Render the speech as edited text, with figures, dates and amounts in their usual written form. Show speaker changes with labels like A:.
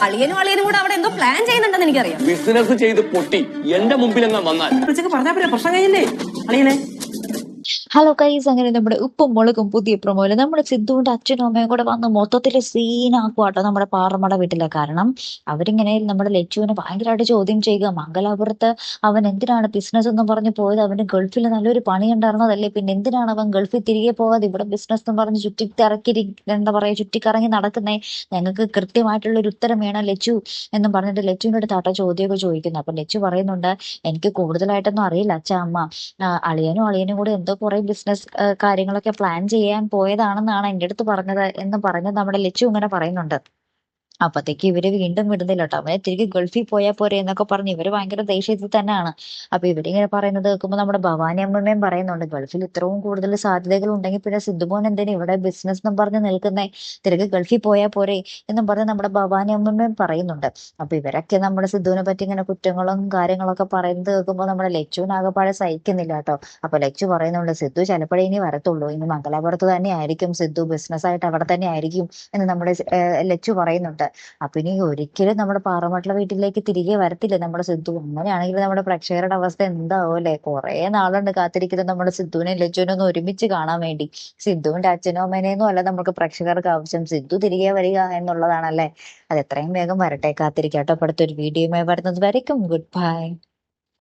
A: അളിയനും അളിയനും കൂടെ അവിടെ എന്തോ പ്ലാൻ ചെയ്യുന്നുണ്ടെന്ന് എനിക്കറിയാം.
B: ബിസിനസ് ചെയ്ത് പൊട്ടി എന്റെ മുമ്പിൽ അങ്ങ് വന്നാൽ
C: പറഞ്ഞാ പ്രശ്നം കഴിഞ്ഞേ അളിയനെ.
D: ഹലോ ഗൈസ്, അങ്ങനെ നമ്മുടെ ഉപ്പും മുളകും പുതിയ പ്രൊമോയില് നമ്മുടെ സിദ്ധുവിന്റെ അച്ഛനും അമ്മയും കൂടെ വന്ന് മൊത്തത്തില് സീനാക്കുവാട്ടോ നമ്മുടെ പാറമട വീട്ടിലെ. കാരണം അവരിങ്ങനെ നമ്മുടെ ലച്ചുവിനെ ഭയങ്കരമായിട്ട് ചോദ്യം ചെയ്യുക. മംഗലാപുരത്ത് അവൻ എന്തിനാണ് ബിസിനസ് എന്ന് പറഞ്ഞ് പോയത്? അവന് ഗൾഫിൽ നല്ലൊരു പണി ഉണ്ടായിരുന്നതല്ലേ, പിന്നെ എന്തിനാണ് അവൻ ഗൾഫിൽ തിരികെ പോകാതെ ഇവിടെ ബിസിനസ് എന്ന് പറഞ്ഞ് എന്താ പറയാ ചുറ്റിക്കറങ്ങി നടക്കുന്നേ? ഞങ്ങൾക്ക് കൃത്യമായിട്ടുള്ള ഒരു ഉത്തരം വേണം ലച്ചു എന്നും പറഞ്ഞിട്ട് ലച്ചുവിന്റെ അടുത്താട്ടോ ചോദ്യമൊക്കെ ചോദിക്കുന്നത്. അപ്പൊ ലച്ചു പറയുന്നുണ്ട്, എനിക്ക് കൂടുതലായിട്ടൊന്നും അറിയില്ല അച്ഛ അമ്മ, അളിയനും കൂടെ എന്തോ കുറെ ബിസിനസ് കാര്യങ്ങളൊക്കെ പ്ലാൻ ചെയ്യാൻ പോയതാണെന്നാണ് എൻ്റെ അടുത്ത് പറഞ്ഞത് എന്ന് പറഞ്ഞ് നമ്മുടെ ലച്ചു ഇങ്ങനെ പറയുന്നുണ്ട്. അപ്പത്തേക്ക് ഇവര് വീണ്ടും വിടുന്നില്ല കേട്ടോ. അവനെ തിരികെ ഗൾഫിൽ പോയാൽ പോരെ എന്നൊക്കെ പറഞ്ഞ് ഇവര് ഭയങ്കര ദേഷ്യത്തിൽ തന്നെയാണ്. അപ്പൊ ഇവരിങ്ങനെ പറയുന്നത് കേൾക്കുമ്പോൾ നമ്മുടെ ഭവാനി അമ്മമ്മയും പറയുന്നുണ്ട്, ഗൾഫിൽ ഇത്രയും കൂടുതൽ സാധ്യതകൾ ഉണ്ടെങ്കിൽ പിന്നെ സിദ്ധുമോൻ എന്തിനാ ഇവിടെ ബിസിനസ് എന്നും പറഞ്ഞ് നിൽക്കുന്നേ? തിരികെ ഗൾഫിൽ പോയാൽ പോരെ എന്നും പറഞ്ഞ് നമ്മുടെ ഭവാനി അമ്മമ്മയും പറയുന്നുണ്ട്. അപ്പൊ ഇവരൊക്കെ നമ്മുടെ സിദ്ധുവിനെ പറ്റി ഇങ്ങനെ കുറ്റങ്ങളും കാര്യങ്ങളൊക്കെ പറയുന്നത് കേൾക്കുമ്പോൾ നമ്മുടെ ലച്ചുവിനാകെപ്പാടെ സഹിക്കുന്നില്ല കേട്ടോ. അപ്പൊ ലച്ചു പറയുന്നുണ്ട്, സിദ്ധു ചിലപ്പോഴേ ഇനി വരത്തുള്ളൂ, ഇനി മംഗലാപുരത്ത് തന്നെ ആയിരിക്കും സിദ്ധു, ബിസിനസ് ആയിട്ട് അവിടെ തന്നെ ആയിരിക്കും എന്ന് നമ്മുടെ ലച്ചു പറയുന്നുണ്ട്. അപ്പൊ ഇനി ഒരിക്കലും നമ്മുടെ പാറമട്ടള വീട്ടിലേക്ക് തിരികെ വരത്തില്ല നമ്മുടെ സിദ്ധു. അങ്ങനെയാണെങ്കിൽ നമ്മുടെ പ്രേക്ഷകരുടെ അവസ്ഥ എന്താവും അല്ലെ? കുറെ നാളുണ്ട് കാത്തിരിക്കുന്നത് നമ്മുടെ സിദ്ധുവിനെ ലച്ചുവിനെ ഒന്ന് ഒരുമിച്ച് കാണാൻ വേണ്ടി. സിദ്ധുവിന്റെ അച്ഛനും അമ്മേനെയൊന്നും അല്ല നമുക്ക് പ്രേക്ഷകർക്ക് ആവശ്യം, സിദ്ധു തിരികെ വരിക എന്നുള്ളതാണല്ലേ. അത് എത്രയും വേഗം വരട്ടെ, കാത്തിരിക്കാട്ടോ. അടുത്തൊരു വീഡിയോയുമായി വരുന്നത് വരയ്ക്കും ഗുഡ് ബൈ.